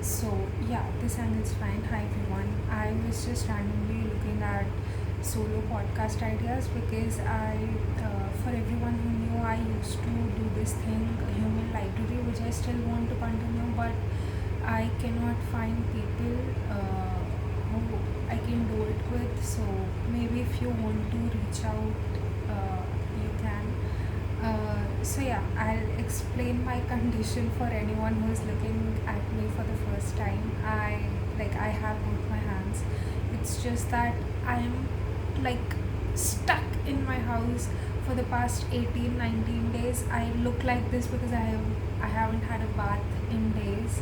So yeah, this angle's fine. Hi everyone. I was just randomly looking at solo podcast ideas because for everyone who knew, I used to do this thing, human library, which I still want to continue, but I cannot find people who I can do it with. So maybe if you want to reach out, you can. So yeah, I'll explain my condition for anyone who is looking at me for the first time. I have both my hands. It's just that I'm like stuck in my house for the past 18-19 days. I look like this because I haven't had a bath in days.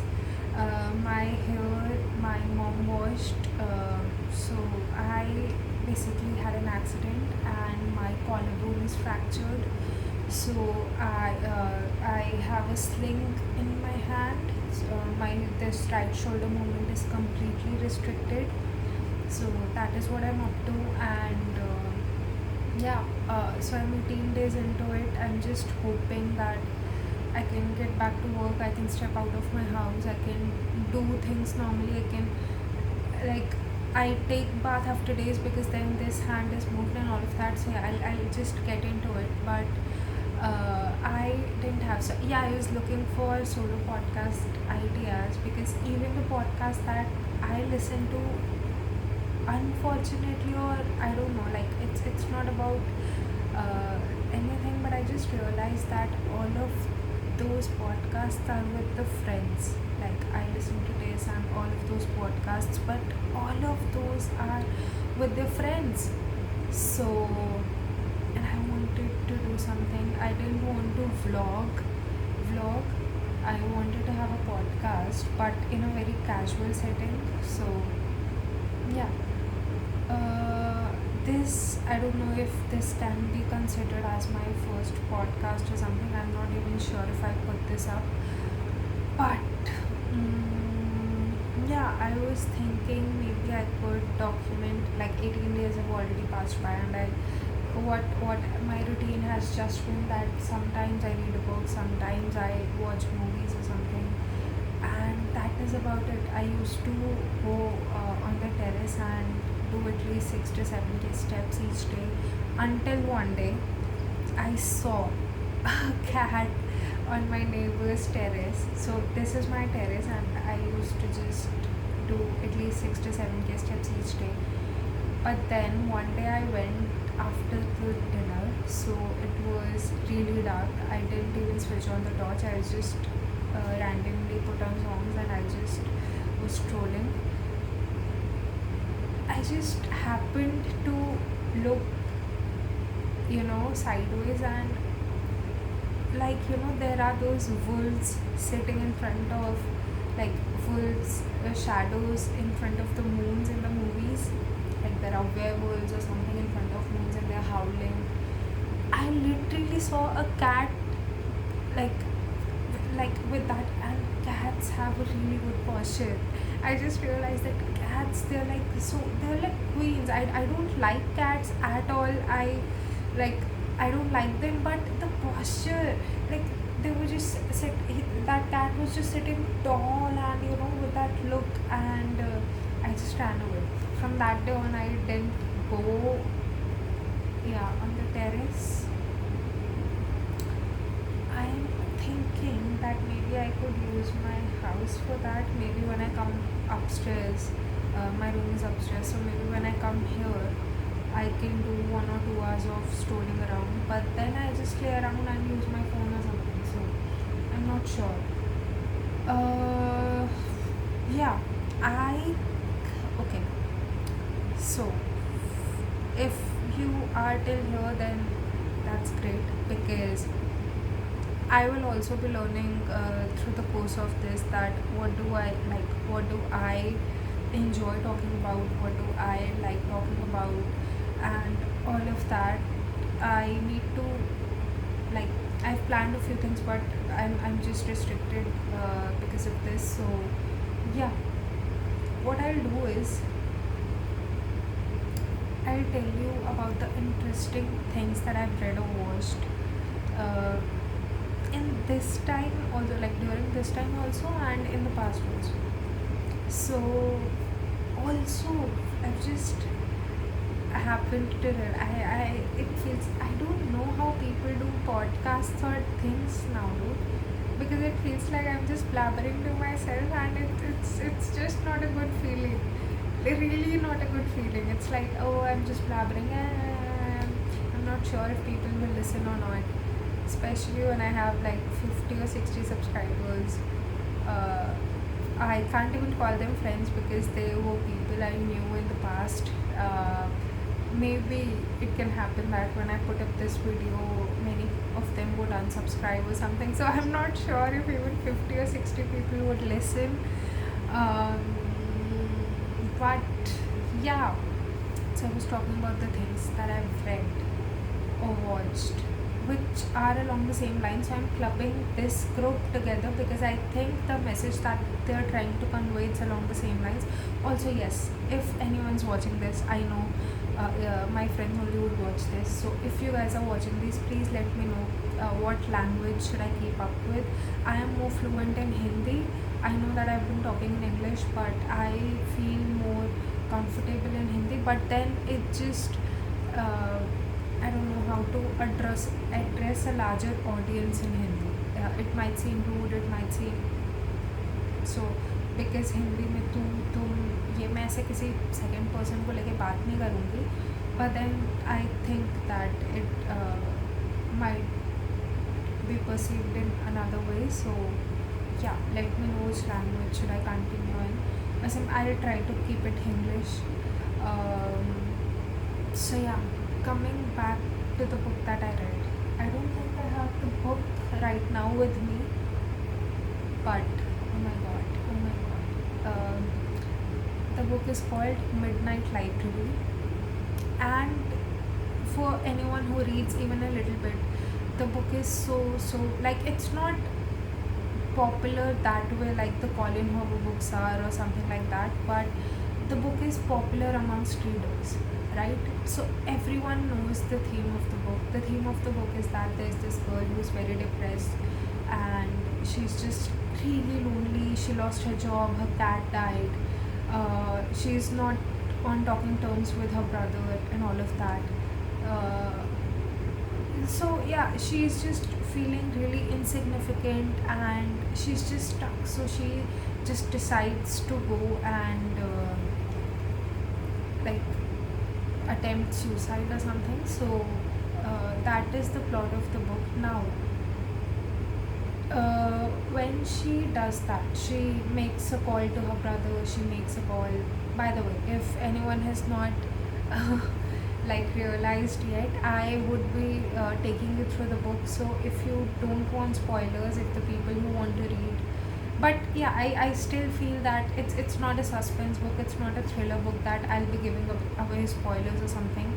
My hair, my mom washed. So I basically had an accident and my collarbone is fractured. So I have a sling in my hand. So my this right shoulder movement is completely restricted. So that is what I'm up to, and yeah. So I'm 18 days into it. I'm just hoping that I can get back to work. I can step out of my house. I can do things normally. I can like I take bath after days because then this hand is moved and all of that. So yeah, I'll just get into it. But I didn't have, so yeah, I was looking for solo podcast ideas because even the podcast that I listen to, unfortunately, or I don't know, like it's not about anything, but I just realized that all of those podcasts are with the friends. Like I listen to this and all of those podcasts, but all of those are with their friends. So, and I wanted to do something. I didn't want to vlog. I wanted to have a podcast, but in a very casual setting. So yeah, this, I don't know if this can be considered as my first podcast or something. I'm not even sure if I put this up, but yeah, I was thinking maybe I could document, like 18 days have already passed by, and I what my routine has just been that sometimes I read a book, sometimes I watch movies or something, and that is about it. I used to go on the terrace and do at least 6 to 7 steps each day, until one day I saw a cat on my neighbor's terrace. So this is my terrace, and I used to just do at least 6 to 7 steps each day. But then one day I went after the dinner, so it was really dark. I didn't even switch on the torch. I was just randomly put on songs, and I just was strolling. I just happened to look, sideways, and there are those wolves sitting in front of, like, wolves, shadows in front of the moons in the movies. Like there are werewolves or something in front of moons and they're howling. I literally saw a cat, like with that, and cats have a really good posture. I just realized that cats, they're like queens. I don't like cats at all. Like I don't like them, but the posture, like they were just that cat was just sitting tall, and with that look, and I just ran away. From that day on, I didn't go, yeah, on the terrace. I'm thinking that maybe I could use my house for that. Maybe when I come upstairs, my room is upstairs, so maybe when I come here, I can do 1 or 2 hours of strolling around. But then I just lay around and use my phone or something. So I'm not sure. Uh, yeah, I okay. So if you are till here, then that's great because I will also be learning through the course of this that what do I like, what do I enjoy talking about, what do I like talking about, and all of that. I need to, like, I've planned a few things, but I'm just restricted because of this. So yeah, what I'll do is I'll tell you about the interesting things that I've read or watched. Uh, in this time also, like during this time also, and in the past also. So also I've just happened to I it feels I don't know how people do podcasts or things now, dude, because it feels like I'm just blabbering to myself, and it's just not a good feeling. Really not a good feeling. It's like, oh, I'm just blabbering, and I'm not sure if people will listen or not, especially when I have like 50 or 60 subscribers. uh, I can't even call them friends because they were people I knew in the past. Uh, Maybe it can happen that when I put up this video, many of them would unsubscribe or something. So I'm not sure if even 50 or 60 people would listen. Um, but yeah, so I was talking about the things that I've read or watched, which are along the same lines. So I'm clubbing this group together because I think the message that they're trying to convey is along the same lines. Also, yes, if anyone's watching this, I know my friends only would watch this. So if you guys are watching this, please let me know what language should I keep up with. I am more fluent in Hindi. I know that I've been talking in English, but I feel more comfortable in Hindi. But then it just uh, I don't know how to address a larger audience in Hindi. It might seem rude, it might seem so, because Hindi में तुम ये मैं ऐसे किसी second person को लेके बात नहीं करूँगी, but then I think that it might be perceived in another way. So yeah, let me know which language should I continue in. I'll try to keep it English. um, so yeah, coming back to the book that I read, I don't think I have the book right now with me, but oh my god, the book is called Midnight Library. And for anyone who reads even a little bit, the book is so like, it's not popular that way like the Colin Hoover books are or something like that, but the book is popular amongst readers, right? So everyone knows the theme of the book. The theme of the book is that there's this girl who's very depressed, and she's just really lonely. She lost her job, her cat died, she's not on talking terms with her brother and all of that. uh, so yeah, she's just feeling really insignificant, and she's just stuck. So she just decides to go and like attempt suicide or something. So that is the plot of the book. Now when she does that, she makes a call to her brother. She makes a call. By the way, if anyone has not like realized yet, I would be taking you through the book. So if you don't want spoilers, if the people who want to read, but yeah, I still feel that it's not a suspense book. It's not a thriller book that I'll be giving away spoilers or something.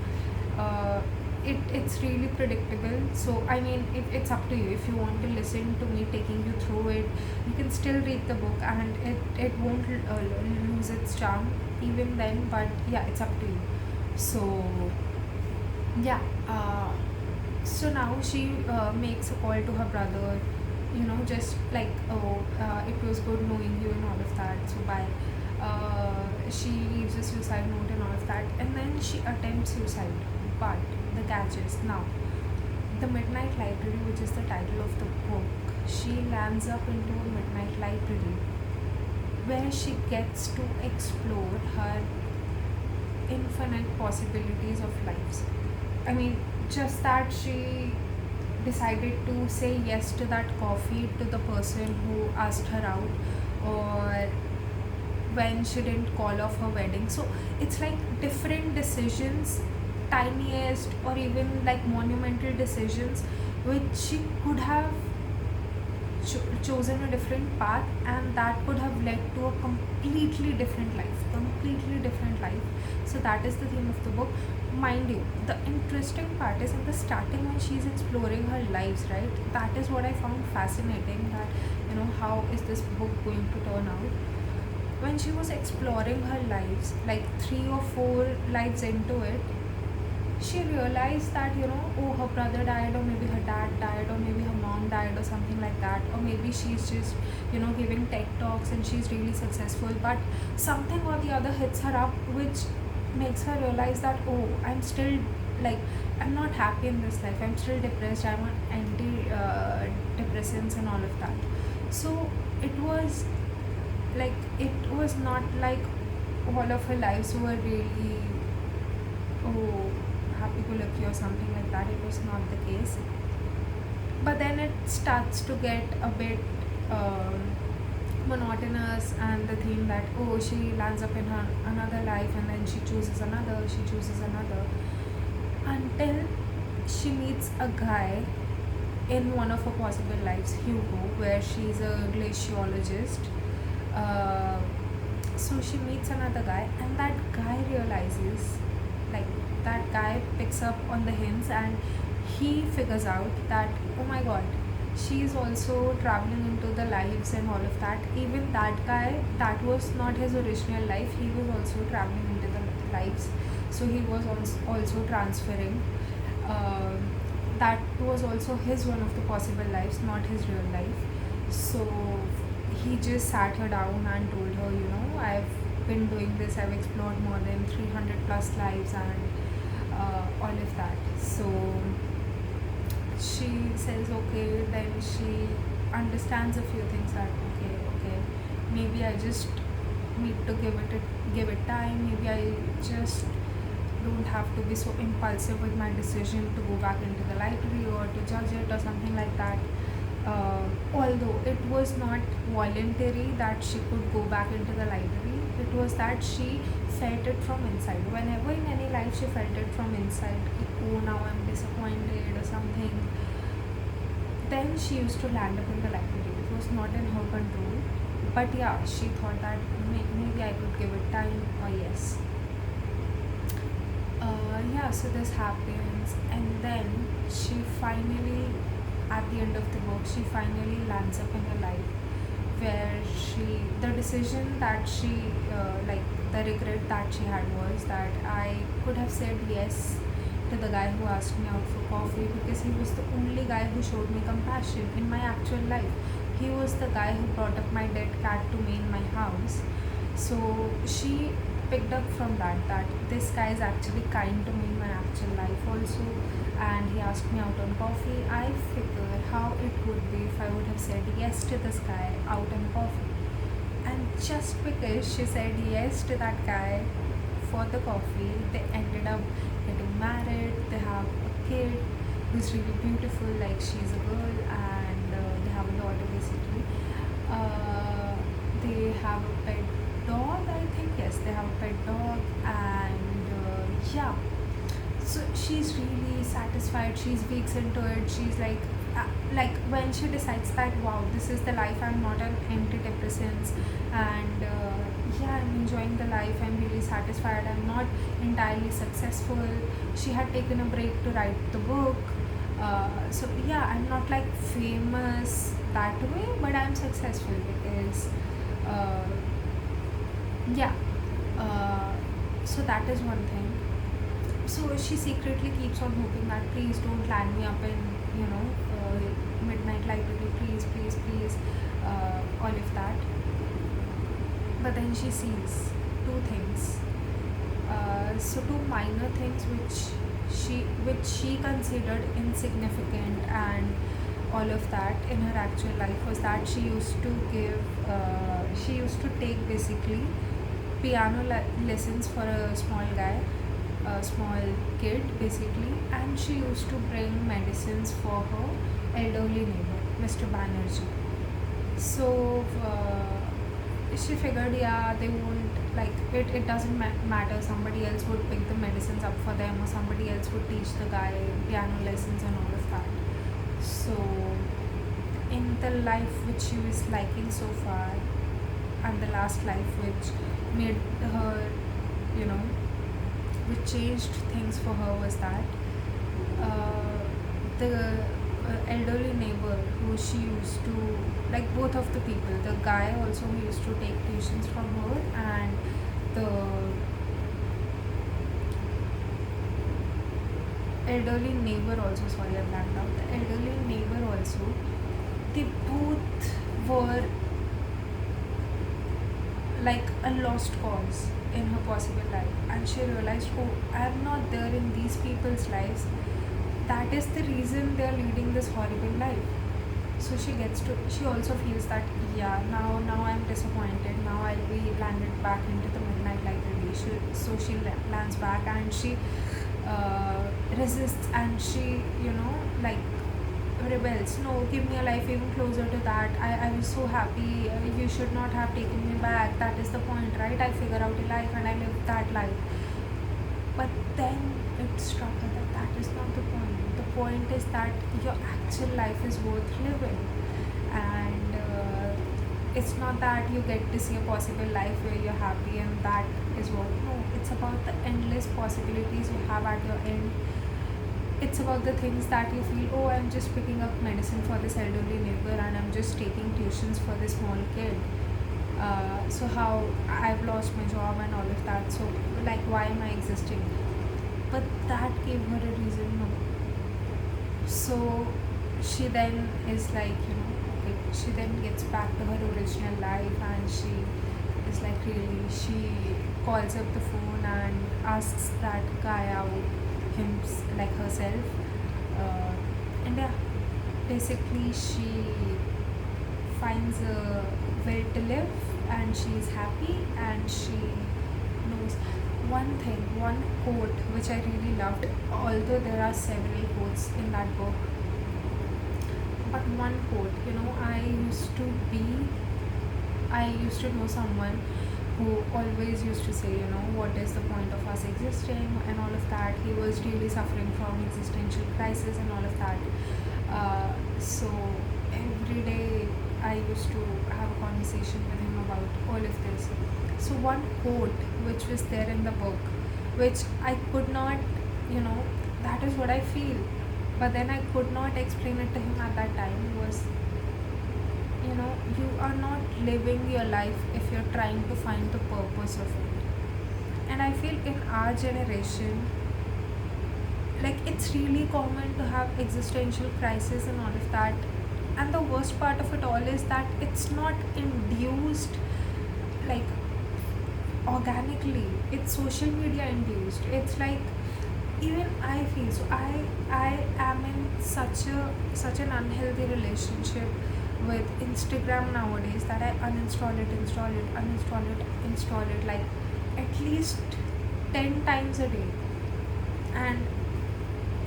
Uh, it's really predictable. So I mean, it's up to you. If you want to listen to me taking you through it, you can still read the book, and it won't lose its charm even then. But yeah, it's up to you. So yeah, so now she makes a call to her brother, just like, oh, it was good knowing you and all of that, so bye. She leaves a suicide note and all of that, and then she attempts suicide. But the catch is, now the Midnight Library, which is the title of the book, she lands up into a midnight library where she gets to explore her infinite possibilities of lives. I mean, just that she decided to say yes to that coffee to the person who asked her out, or when she didn't call off her wedding. So it's like different decisions, tiniest or even like monumental decisions, which she could have chosen a different path, and that could have led to a completely different life. So that is the theme of the book. Mind you, the interesting part is in the starting when she's exploring her lives, right? That is what I found fascinating, that how is this book going to turn out. When she was exploring her lives, like 3 or 4 lives into it, she realized that, oh, her brother died, or maybe her dad died, or maybe her mom died, or something like that. Or maybe she's just, giving TED talks talks and she's really successful, but something or the other hits her up which makes her realize that, oh, I'm still, like, I'm not happy in this life, I'm still depressed, I'm on anti depressants and all of that. So it was like, it was not like all of her lives were really, oh, happy go lucky or something like that. It was not the case. But then it starts to get a bit um, monotonous, and the theme that, oh, she lands up in her another life and then she chooses another, until she meets a guy in one of her possible lives, Hugo, where she's a glaciologist. uh, so she meets another guy, and that guy realizes, like, that guy picks up on the hints, and he figures out that, oh my god, she is also traveling into the lives and all of that. Even that guy, that was not his original life, he was also traveling into the lives, so he was also transferring. um, that was also his one of the possible lives, not his real life. So he just sat her down and told her, I've been doing this, I've explored more than 300 plus lives, and all of that. So she says okay, then she understands a few things that, okay, maybe I just need to give it time, maybe I just don't have to be so impulsive with my decision to go back into the library or to judge it or something like that. Although it was not voluntary that she could go back into the library, it was that she felt it from inside. Whenever in any life she felt it from inside, like, oh, now I'm disappointed or something, then she used to land up in the library. It was not in her control, but yeah, she thought that maybe I could give it time, or yes. Yeah, so this happens, and then she finally, at the end of the book, she finally lands up in a life where the decision that like, the regret that she had was that I could have said yes to the guy who asked me out for coffee, because he was the only guy who showed me compassion in my actual life. He was the guy who brought up my dead cat to me in my house. So she picked up from that this guy is actually kind to me in my actual life also, and he asked me out on coffee. I figured how it would be if I would have said yes to this guy out on coffee. And just because she said yes to that guy for the coffee, they ended up getting married. They have a kid who's really beautiful, like, she's a girl, and they have a daughter basically. They have a pet dog, I think. Yes, they have a pet dog, and yeah. So she's really satisfied. She's weeks into it. She's like, when she decides that, wow, this is the life, I'm not on antidepressants, and yeah, I'm enjoying the life, I'm really satisfied, I'm not entirely successful. She had taken a break to write the book. So yeah, I'm not like famous that way, but I'm successful because uh, yeah. So that is one thing. So she secretly keeps on hoping that, please don't land me up in, midnight library, please, all of that. But then she sees two things. So two minor things which she considered insignificant and all of that in her actual life was that she used to take basically piano lessons for a small guy, a small kid basically, and she used to bring medicines for her elderly neighbor, Mr. Banerjee. So she figured, yeah, they won't, like, it doesn't matter, somebody else would pick the medicines up for them, or somebody else would teach the guy piano lessons and all of that. So in the life which she was liking so far, and the last life which made her, which changed things for her, was that the elderly neighbor who she used to, like, both of the people, the guy also who used to take tuitions from her, and the elderly neighbor also, sorry, I blanked out, the elderly neighbor also, they both were like a lost cause in her possible life, and she realized, oh, I'm not there in these people's lives. That is the reason they're leading this horrible life. So she also feels that, yeah, now I'm disappointed, now I'll be landed back into the midnight library. So she lands back, and she resists, and she, like, rebels. No, give me a life even closer to that. I was so happy. You should not have taken me back. That is the point, right? I figure out a life and I live that life. But then it struck her that that is not the point. The point is that your actual life is worth living. And it's not that you get to see a possible life where you're happy and that is what. No, it's about the endless possibilities you have at your end. It's about the things that you feel, oh, I'm just picking up medicine for this elderly neighbor, and I'm just taking tuitions for this small kid. So how I've lost my job and all of that. So, like, why am I existing? But that gave her a reason, no. So she then is like, okay, she then gets back to her original life, and she is like, really, she calls up the phone and asks that guy out, him, like herself. And yeah, basically she finds a will to live, and she's happy, and she knows one quote which I really loved, although there are several quotes in that book. But one quote, I used to know someone who always used to say, what is the point of us existing and all of that. He was really suffering from existential crisis and all of that. So every day I used to have a conversation with him about all of this. So one quote which was there in the book, which I could not, that is what I feel, but then I could not explain it to him at that time, was, you are not living your life if you're trying to find the purpose of it. And I feel in our generation, like, it's really common to have existential crisis and all of that. And the worst part of it all is that it's not induced, like, organically. It's social media induced. It's like, even I feel so. I am in such an unhealthy relationship with Instagram nowadays, that I uninstall it, install it, like, at least 10 times a day. And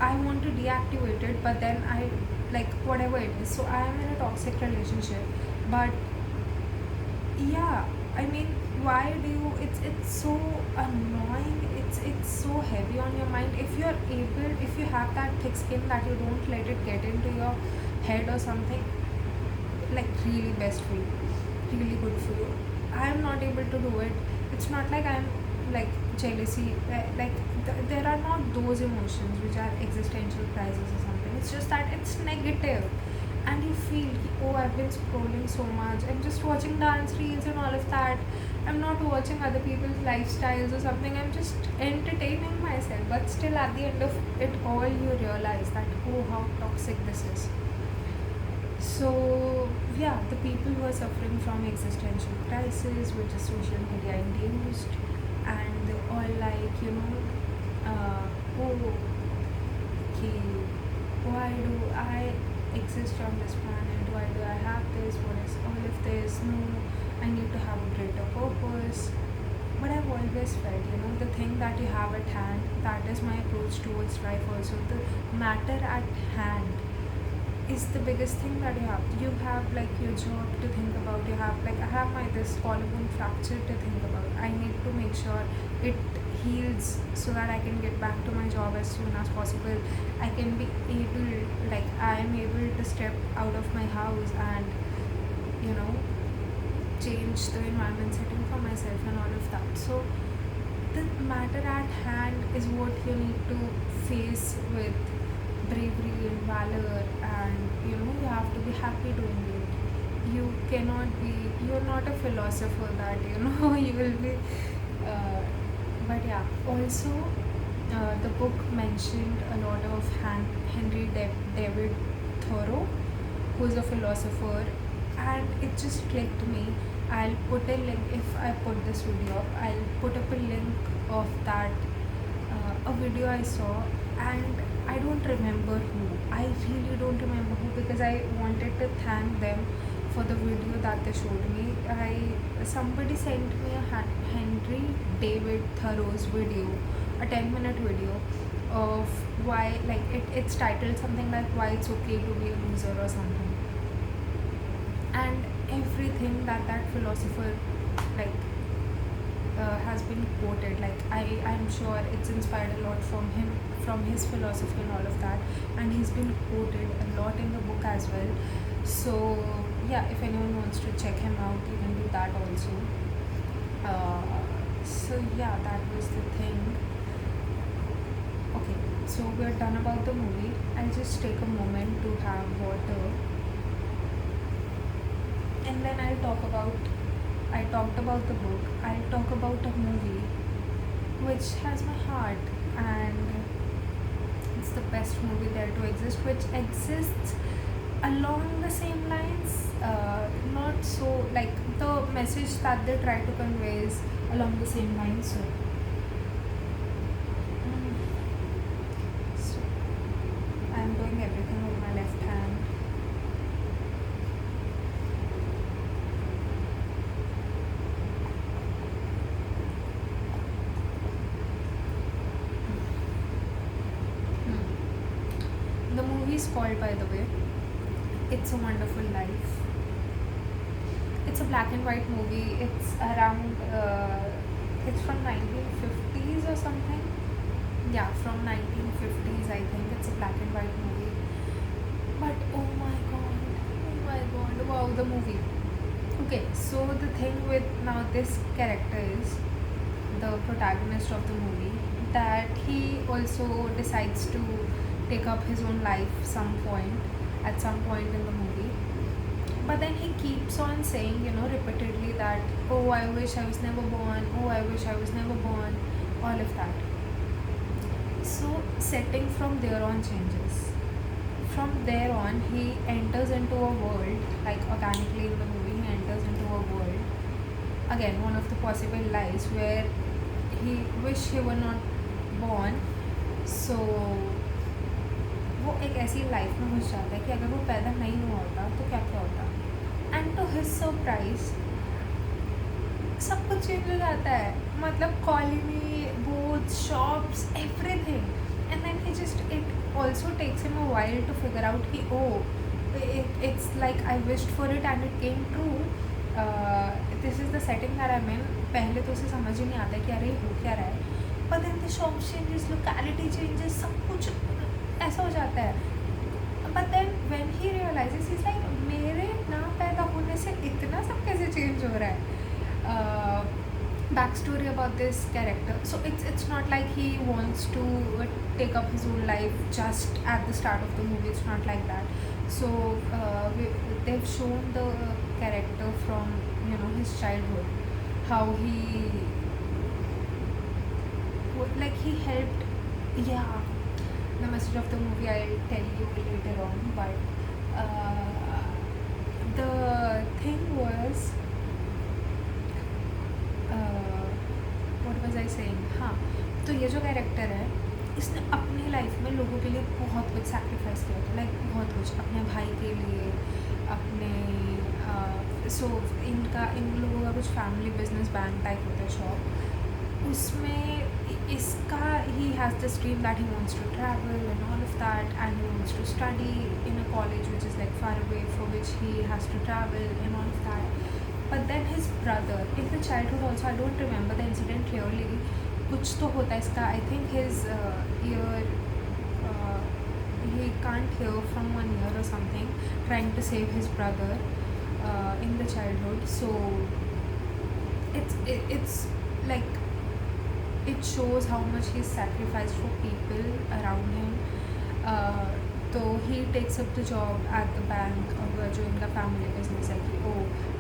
I want to deactivate it, but then I, like, whatever it is. So I am in a toxic relationship. But yeah, I mean, why do you, it's so annoying, it's so heavy on your mind. If you have that thick skin that you don't let it get into your head or something, like, really best for you, really good for you. I am not able to do it. It's not like I'm, like, jealousy, like, there are not those emotions which are existential crisis or something. It's just that it's negative, and you feel, oh, I've been scrolling so much, I'm just watching dance reels and all of that. I'm not watching other people's lifestyles or something, I'm just entertaining myself. But still, at the end of it all, you realize that, oh, how toxic this is. So yeah, the people who are suffering from existential crisis, which is social media induced, and they're all like, oh, okay, why do I exist on this planet? Why do I have this? What is all of this? No, I need to have a greater purpose. But I've always felt, the thing that you have at hand, that is my approach towards life also. The matter at hand is the biggest thing that you have. You have, like, your job to think about. You have, like, I have this collarbone fracture to think about. I need to make sure it heals so that I can get back to my job as soon as possible. I can be able, like, I am able to step out of my house and, change the environment setting for myself and all of that. So the matter at hand is what you need to face with bravery and valor, and you have to be happy doing it. You're not a philosopher that you will be, but yeah, also the book mentioned a lot of Henry David Thoreau, who's a philosopher, and it just clicked me I'll put a link. If I put this video up, I'll put up a link of that a video I saw, and I don't remember who. I really don't remember who, because I wanted to thank them for the video that they showed me. Somebody sent me a Henry David Thoreau's video, a 10-minute video of why, like it's titled something like why it's okay to be a loser or something, and everything that philosopher like has been quoted. Like I'm sure it's inspired a lot from him, from his philosophy and all of that, and he's been quoted a lot in the book as well. So yeah, if anyone wants to check him out, you can do that also. So yeah, that was the thing. Okay, so we're done about the movie. I'll just take a moment to have water, and then I talked about the book. I'll talk about a movie which has my heart, and it's the best movie there to exist, which exists along the same lines. Not so like the message that they try to convey is along the same lines. So I'm doing everything with my left hand. The movie is called, by the way, It's a Wonderful Life. It's a black and white movie. It's around, it's from 1950s or something. Yeah, from 1950s, I think. It's a black and white movie. But oh my god, wow, the movie. Okay, so the thing with now this character is the protagonist of the movie, that he also decides to take up his own life at some point in the movie. But then he keeps on saying, repeatedly that, oh, I wish I was never born, oh, I wish I was never born, all of that. So setting from there on changes. From there on, he enters into a world, like organically in the movie, he enters into a world, again, one of the possible lives where he wish he were not born. So वो एक ऐसी life में घुस जाता है कि अगर वो पैदा नहीं हुआ होता तो क्या क्या होता, एंड टू हिज सरप्राइज सब कुछ चेंज हो जाता है. मतलब colony, boats, shops, everything. And then he just it also takes him a while to figure out कि ओ it's like I wished for it and it came true. This is the setting that I'm in. पहले तो उसे समझ ही नहीं आता कि अरे हो क्या रहा है, but then the shop changes, locality changes, सब कुछ ऐसा हो जाता है. But then when he realizes, he's like, मेरे ना पैदा होने से इतना सब कैसे चेंज हो रहा है. Backstory about this character. So it's not like he wants to take up his own life just at the start of the movie. It's not like that. So they've shown the character from his childhood, how he helped. Yeah, the message of the movie I'll tell you later on, but the thing was, what was I saying? हाँ, तो ये जो character है, इसने अपनी life में लोगों के लिए बहुत कुछ सैक्रिफाइस किया था, लाइक बहुत कुछ, अपने भाई के लिए, अपने इन लोगों का कुछ फैमिली बिजनेस बैंक टाइप होता है शॉप, उसमें इसका he has this dream that he wants to travel and all of that, and he wants to study in a college which is like far away, for which he has to travel and all of that. But then his brother, in the childhood also, I don't remember the incident clearly, कुछ तो होता है इसका, I think his ear, he can't hear from one ear or something, trying to save his brother in the childhood. So it's like, it shows how much he's sacrificed for people around him. So he takes up the job at the bank, जो इनका family business है कि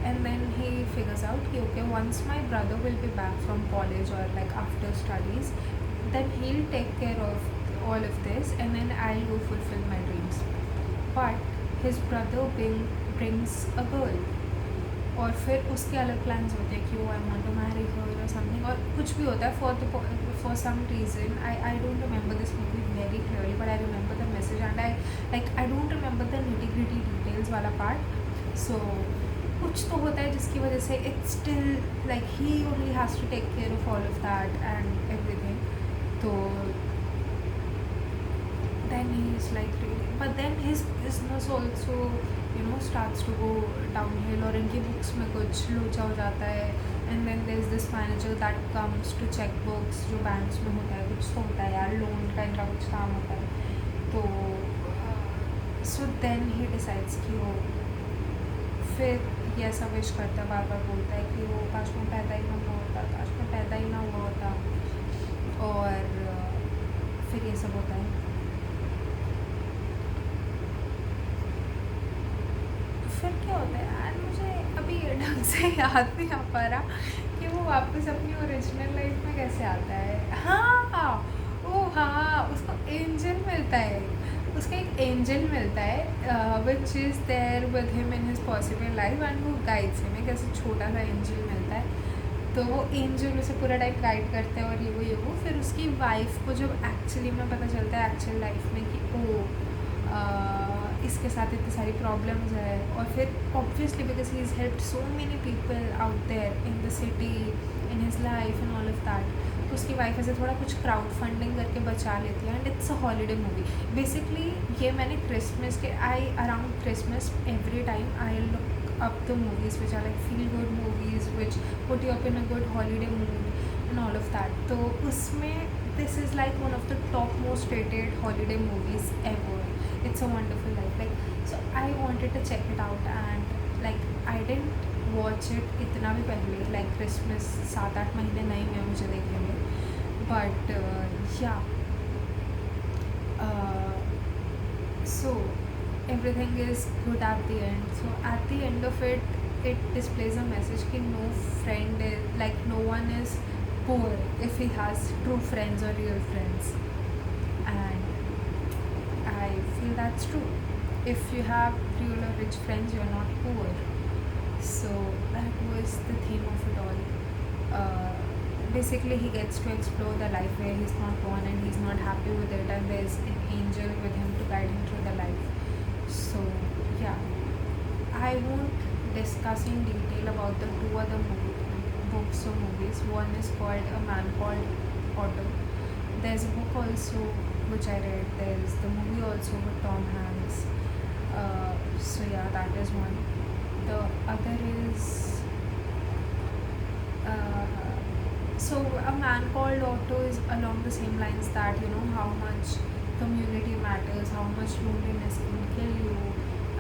and then he figures out कि okay, once my brother will be back from college or like after studies, then he'll take care of all of this and then I'll go fulfill my dreams. But his brother brings a girl, और फिर उसके अलग plans होते हैं कि वो I want to marry her और something, और कुछ भी होता है for some reason. I don't remember this movie very clearly, but I remember the message and I don't remember the nitty gritty details वाला पार्ट. सो कुछ तो होता है जिसकी वजह से it's still like he only has to take care of all of that and everything. तो then he is like really, but then his business also starts to go downhill, और इनकी books में कुछ लोचा हो जाता है. And then there's this manager that comes to check books जो banks में होता है, कुछ तो होता है यार, लोन का इनका कुछ काम होता है. तो so then he decides कि वो फिर ये ऐसा विश करता है, बार बार बोलता है कि वो काश में पैदा ही ना हुआ होता, काश में पैदा ही ना हुआ होता. और फिर ये सब होता है. फिर क्या होता है यार, मुझे अभी ढंग से याद नहीं आ पा रहा कि वो वापस अपनी ओरिजिनल लाइफ में कैसे आता है. हाँ, ओ हाँ, उसको एंजल मिलता है, उसका एक एंजल मिलता है which is there with him in his possible life and वो गाइड्स हिम. एक ऐसे छोटा सा एंजल मिलता है, तो वो एंजल उसे पूरा टाइम गाइड करते हैं और ये वो. फिर उसकी वाइफ को जब एक्चुअली में पता चलता है एक्चुअल लाइफ में कि इसके साथ इतनी सारी प्रॉब्लम्स है, और फिर obviously because he is helped so many people out there in the city in his life and all of that, तो उसकी वाइफ ऐसे थोड़ा कुछ क्राउड फंडिंग करके बचा लेती है. And it's a holiday movie basically. ये मैंने क्रिसमस के around Christmas every time I look up the movies which are like feel good movies which put you up in a good holiday mood and all of that. तो उसमें this is like one of the top most rated holiday movies ever. It's a wonderful life. Like so I wanted to check it out and like I didn't watch it इतना भी पहले, like Christmas 7-8 महीने नहीं हुए मुझे देखने में, but yeah. So everything is good at the end. So at the end of it, it displays a message कि no friend is like no one is poor if he has true friends or real friends, and I feel that's true. If you have real or rich friends, you are not poor. So that was the theme of it all. Basically he gets to explore the life where he's not born and he's not happy with it, and there's an angel with him to guide him through the life. So yeah, I won't discuss in detail about the two other books or movies. One is called A Man Called Otto. There's a book also which I read. There's the movie also with Tom Hanks. So yeah, that is one. The other is so A Man Called Otto is along the same lines that how much community matters, how much loneliness can kill you,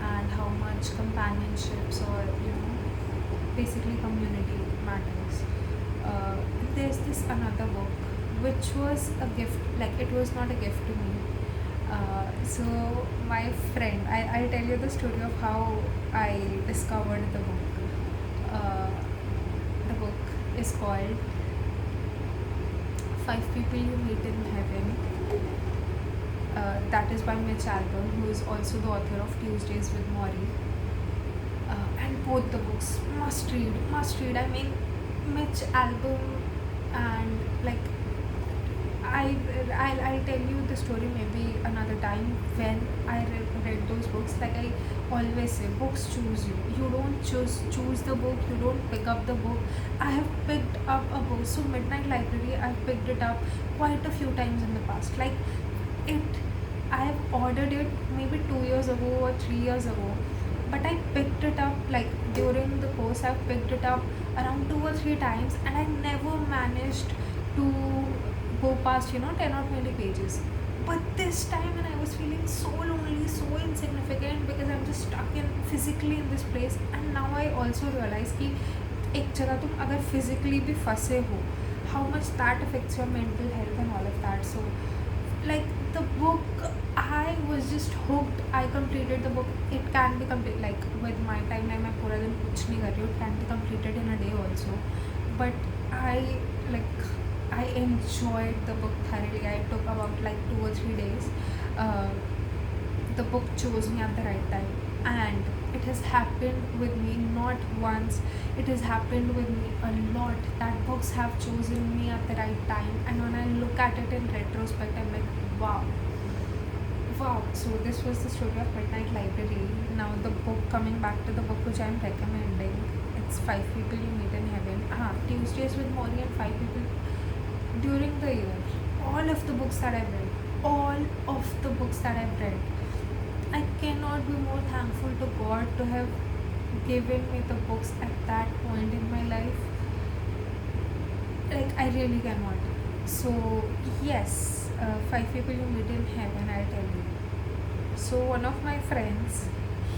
and how much companionships or basically community matters. There's this another book which was a gift, like it was not a gift to me. So my friend, I'll tell you the story of how I discovered the book. The book is called Five People You Meet in Heaven. That is by Mitch Albom, who is also the author of Tuesdays with Morrie. And both the books must read. I mean, Mitch Albom, and like I'll tell you the story maybe another time when I read those books. Like I always say, books choose you. You don't choose the book. You don't pick up the book. I have picked up a book. So Midnight Library, I've picked it up quite a few times in the past. Like I have ordered it maybe 2 years ago or 3 years ago, but I picked it up like during the course. I've picked it up around 2 or 3 times, and I never managed to go past 10 or 20 pages. But this time when I was feeling so lonely, so insignificant, because I'm just stuck in physically in this place, and now I also realize कि एक जगह तुम अगर physically भी फंसे हो, how much that affects your mental health and all of that. So like the book, I was just hooked. I completed the book. It can be complete like with my timeline. मैं पूरा दिन कुछ नहीं कर रही हूँ. It can be completed in a day also. But I enjoyed the book thoroughly. I took about like 2 or 3 days. The book chose me at the right time, and it has happened with me not once, it has happened with me a lot, that books have chosen me at the right time, and when I look at it in retrospect, I'm like, wow. Wow, so this was the story of Midnight Library. Now the book, coming back to the book which I'm recommending, it's Five People You Meet in Heaven. Tuesdays with Maury and Five People during the year. All of the books that I've read, all of the books that I've read, I cannot be more thankful to God to have given me the books at that point in my life. Like, I really cannot. So, yes, Five People You Meet in Heaven, I'll tell you. So, one of my friends,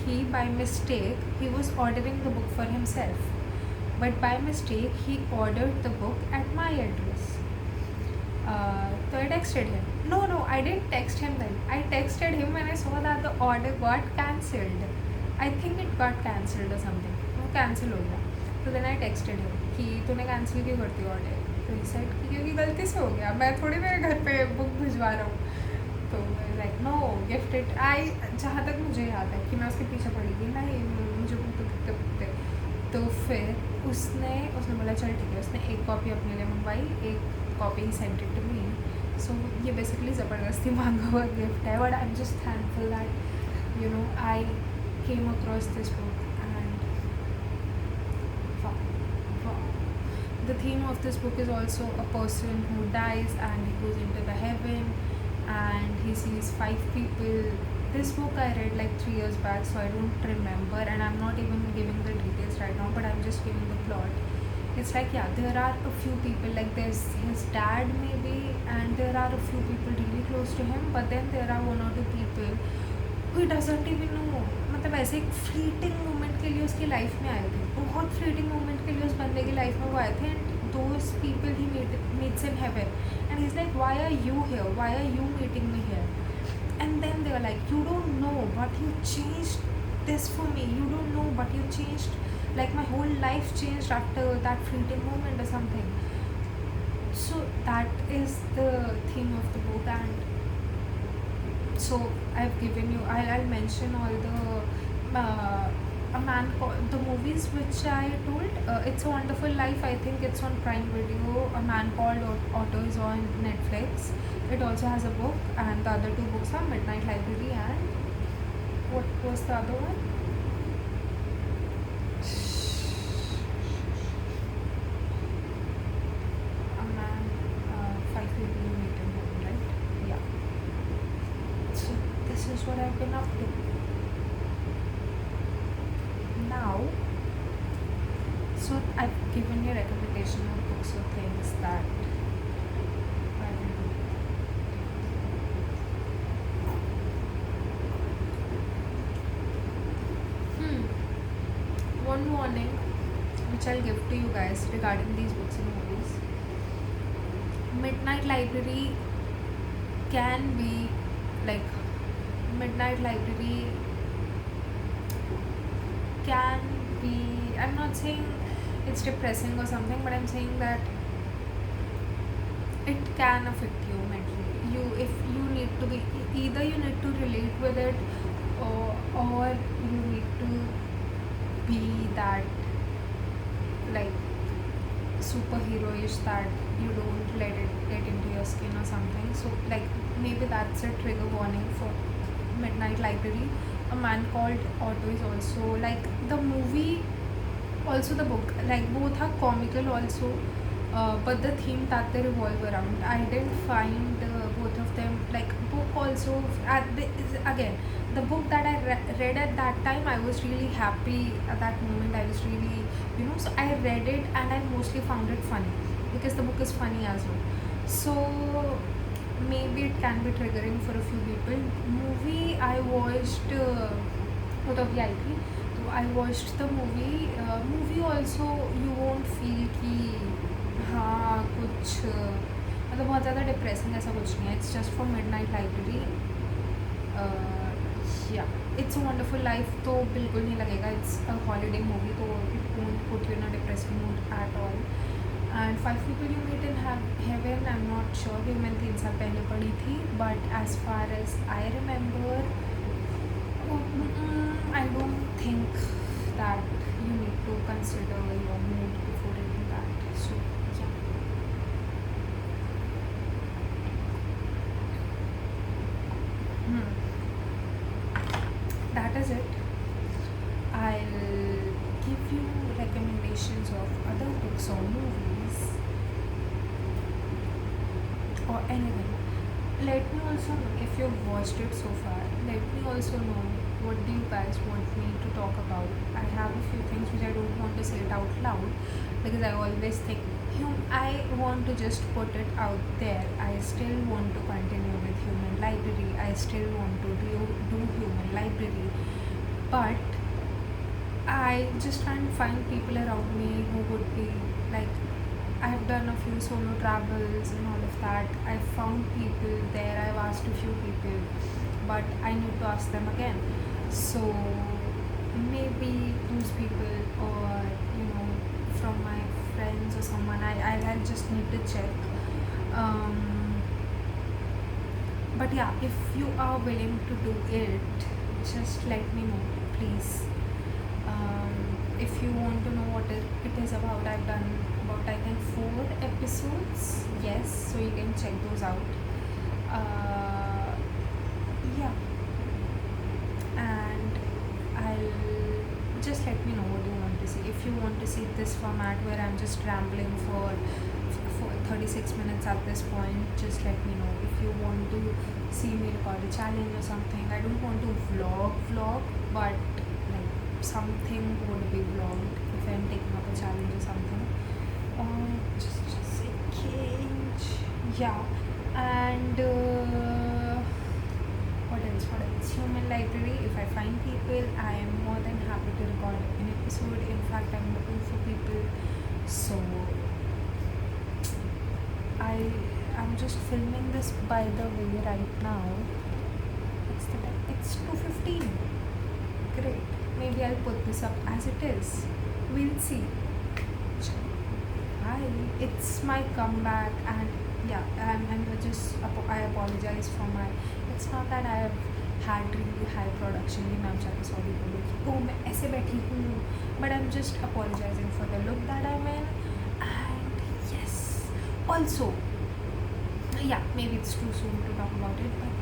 he by mistake, he was ordering the book for himself. But by mistake, he ordered the book at my address. So I texted him. No, I didn't text him then. I texted him when I saw that the order got cancelled. I think it got cancelled or something. वो cancel हो गया. So then I texted him कि तूने cancel क्यों करती order? तो he said कि क्योंकि गलती से हो गया. मैं थोड़ी मेरे घर पे book भिजवा रहा हूँ. तो like no, gift it. जहाँ तक मुझे याद है कि मैं उसके पीछे पड़ी थी ना, मुझे book दिखते. तो फिर उसने बोला चल ठीक है. उसने एक कॉपी अपने लिए मंगवाई, एक कॉपी ही send it to me. So ये बेसिकली ज़बरदस्ती मांगा हुआ गिफ्ट है, but I am just thankful that you know I came across this book and the theme of this book is also a person who dies and he goes into the heaven and he sees five people. This book I read like 3 years back, so I don't remember, and I'm not even giving the details right now, but I'm just giving the plot. It's like, yeah, there are a few people, like there's his dad maybe, and there are a few people really close to him, but then there are 1 or 2 people who he doesn't even know. मतलब ऐसे एक fleeting moment के लिए उसकी life में आए थे, बहुत फ्लीटिंग मोमेंट के लिए उस बंदे की लाइफ में वो आए थे, and those people he meets in heaven, and he's like, why are you here, why are you meeting me here? And then they were like, you don't know, but you changed this for me, you don't know, but you changed, like my whole life changed after that fleeting moment or something. So that is the theme of the book, and so I've given you, I'll mention all the a man called, the movies which I told. It's a Wonderful Life, I think it's on Prime Video. A Man Called Otto is on Netflix. It also has a book, and the other 2 books are Midnight Library and what was the other one? A Man, Five People You Meet in Heaven, right? Yeah. So this is what I've been up to. Now, so I've given you a recommendation of books or things that I will do. One warning which I'll give to you guys regarding these books and movies. Midnight Library can be like, Midnight Library can be, I'm not saying it's depressing or something, but I'm saying that it can affect you mentally. If you need to be, either you need to relate with it, or you need to be that like superheroish that you don't let it get into your skin or something. So like maybe that's a trigger warning for Midnight Library. A Man Called Otto is also like the movie, also the book, like both are comical also, but the theme that they revolve around, I didn't find both of them, like book also again, the book that I read at that time, I was really happy at that moment, I was really, so I read it and I mostly found it funny because the book is funny as well. So maybe it can be triggering for a few people. Movie I watched, वो तो अभी आई थी, तो I watched the movie. Movie also you won't feel कि हाँ कुछ मतलब बहुत ज़्यादा डिप्रेसिंग ऐसा कुछ नहीं है. It's just for Midnight Library. Yeah, It's a Wonderful Life तो बिल्कुल नहीं लगेगा. It's a holiday movie, तो it won't put you in a depressing mood at all. And Five People You Meet in Heaven, I'm not sure कि मैंने 3 साल पहले पढ़ी थी, but as far as I remember, I don't think that you need to consider your mood before reading that. So, yeah. Hmm. That is it. I'll give you recommendations of other books or movies or anything. Let me also know if you've watched it so far. Let me also know what do you guys want me to talk about. I have a few things which I don't want to say it out loud because I always think I want to just put it out there. I still want to continue with human library. I still want to do human library. But I just try and find people around me who would be like, I've done a few solo travels and all of that. I've found people there, I've asked a few people, but I need to ask them again. So maybe those people, or from my friends or someone, I just need to check. Um, but yeah, if you are willing to do it, just let me know, please. um, if you want to know what it is about, I've done about, I think, 4 episodes. Yes, so you can check those out. uh, yeah, and I'll just let me know what you want to see. If you want to see this format where I'm just rambling for 36 minutes at this point, just let me know. If you want to see me record a challenge or something, I don't want to vlog, but like something would be vlogged if I'm taking up a challenge or something. Just a second. Yeah, and what else? Human library. If I find people, I am more than happy to record an episode. In fact, I'm looking for people. So I am just filming this, by the way, right now. What's the time? It's 2:15. Great. Maybe I'll put this up as it is. We'll see. Hi. It's my comeback, and yeah, I'm just I apologize for my. It's not that I have had really high production. मैं आप जाके sorry बोलूँगी. Oh, मैं ऐसे बैठी हूँ. But I'm just apologizing for the look that I'm in. And yes, also, yeah, maybe it's too soon to talk about it, but